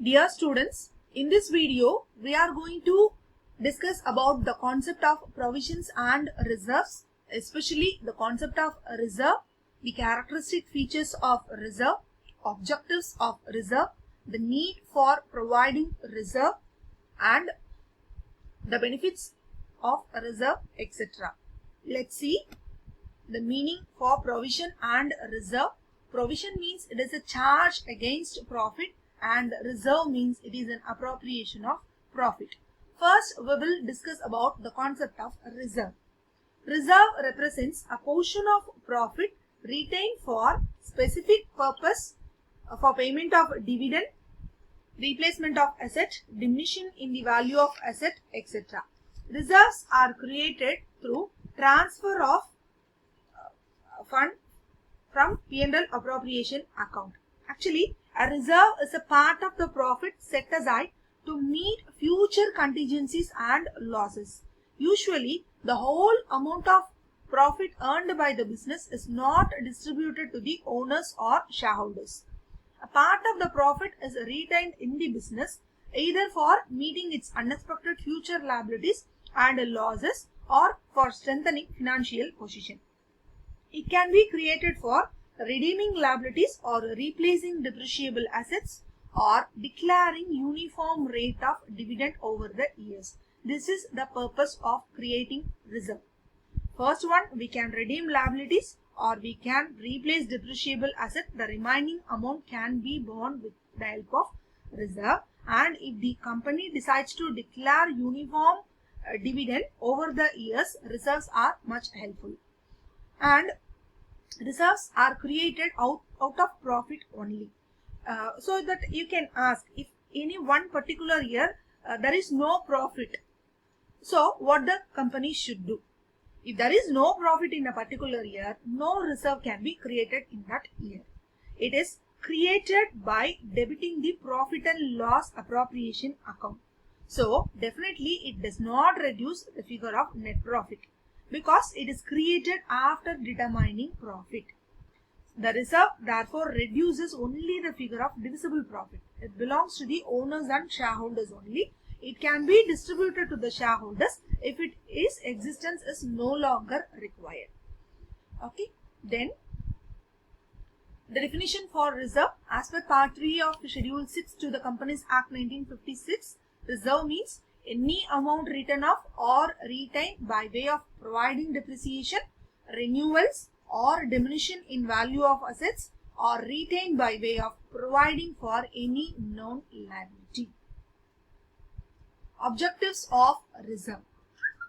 Dear students, in this video we are going to discuss about the concept of provisions and reserves, especially the concept of reserve, the characteristic features of reserve, objectives of reserve, the need for providing reserve and the benefits of reserve, etc. Let's see the meaning for provision and reserve. Provision means it is a charge against profit and reserve means it is an appropriation of profit. First, we will discuss about the concept of reserve. Reserve represents a portion of profit retained for specific purpose for payment of dividend, replacement of asset, diminution in the value of asset, etc. Reserves are created through transfer of fund from P&L appropriation account. Actually, a reserve is a part of the profit set aside to meet future contingencies and losses. Usually, the whole amount of profit earned by the business is not distributed to the owners or shareholders. A part of the profit is retained in the business either for meeting its unexpected future liabilities and losses or for strengthening financial position. It can be created for redeeming liabilities or replacing depreciable assets or declaring uniform rate of dividend over the years. This is the purpose of creating reserve. First one, we can redeem liabilities or we can replace depreciable asset. The remaining amount can be borne with the help of reserve, and if the company decides to declare uniform dividend over the years, reserves are much helpful. And reserves are created out of profit only. So that you can ask, if any one particular year there is no profit, so what the company should do? If there is no profit in a particular year, no reserve can be created in that year. It is created by debiting the profit and loss appropriation account. So definitely it does not reduce the figure of net profit, because it is created after determining profit. The reserve therefore reduces only the figure of divisible profit. It belongs to the owners and shareholders only. It can be distributed to the shareholders if its existence is no longer required. Okay, then the definition for reserve as per part 3 of Schedule 6 to the Companies Act 1956, reserve means any amount written off or retained by way of providing depreciation, renewals or diminution in value of assets, or retained by way of providing for any known liability. Objectives of reserve.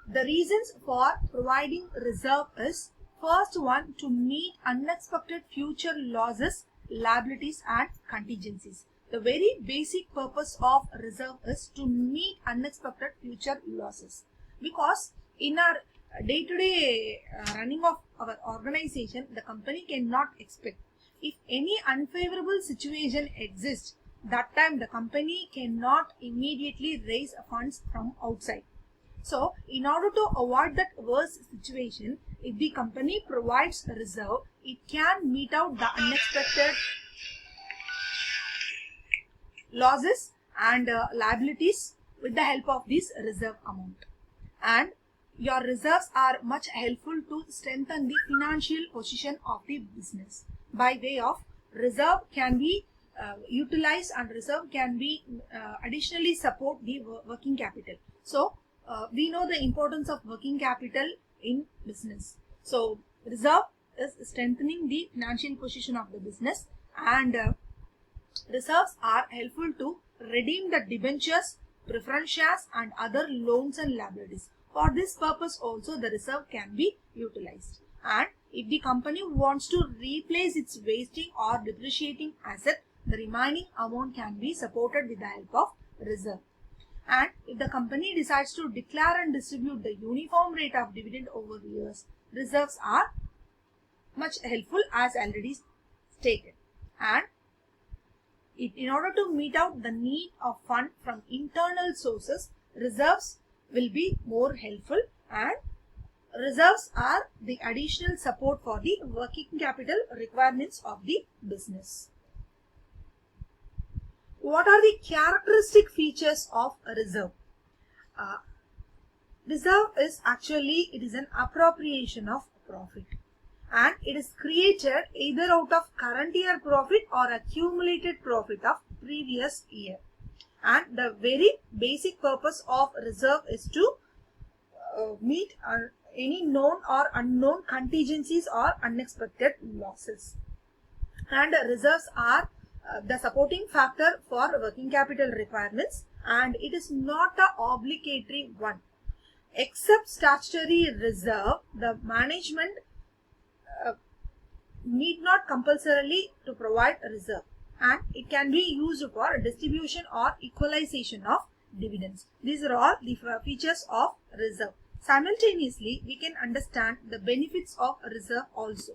The reasons for providing reserve is: first one, to meet unexpected future losses, liabilities and contingencies. The very basic purpose of reserve is to meet unexpected future losses, because in our day-to-day running of our organization, the company cannot expect. If any unfavorable situation exists, that time the company cannot immediately raise funds from outside. So in order to avoid that worst situation, if the company provides a reserve, it can meet out the unexpected losses and liabilities with the help of this reserve amount. And your reserves are much helpful to strengthen the financial position of the business. By way of reserve can be utilized, and reserve can be additionally support the working capital. So we know the importance of working capital in business. So reserve is strengthening the financial position of the business, and reserves are helpful to redeem the debentures, preference shares and other loans and liabilities. For this purpose also the reserve can be utilized. And if the company wants to replace its wasting or depreciating asset, the remaining amount can be supported with the help of reserve. And if the company decides to declare and distribute the uniform rate of dividend over years, reserves are much helpful as already stated. And in order to meet out the need of fund from internal sources, reserves will be more helpful, and reserves are the additional support for the working capital requirements of the business. what are the characteristic features of a reserve? Reserve is actually, it is an appropriation of profit, and it is created either out of current year profit or accumulated profit of previous year. And the very basic purpose of reserve is to meet any known or unknown contingencies or unexpected losses. And reserves are the supporting factor for working capital requirements, and it is not an obligatory one. Except statutory reserve, the management need not compulsorily to provide a reserve, and it can be used for distribution or equalization of dividends. These are all the features of reserve. Simultaneously, we can understand the benefits of reserve also.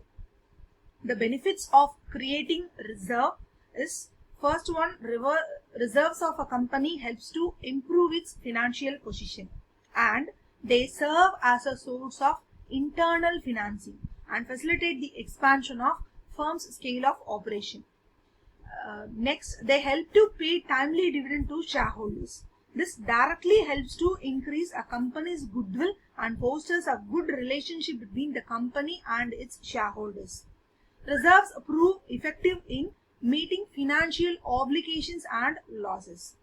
The benefits of creating reserve is, first one, reserves of a company helps to improve its financial position, and they serve as a source of internal financing and facilitate the expansion of firm's scale of operation. Next, they help to pay timely dividend to shareholders. This directly helps to increase a company's goodwill and fosters a good relationship between the company and its shareholders. Reserves prove effective in meeting financial obligations and losses.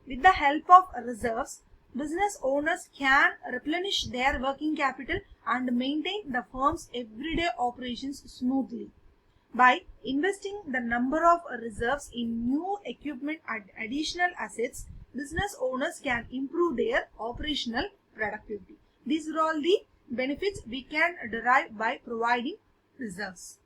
With the help of reserves, business owners can replenish their working capital and maintain the firm's everyday operations smoothly. By investing the number of reserves in new equipment and additional assets, business owners can improve their operational productivity. These are all the benefits we can derive by providing reserves.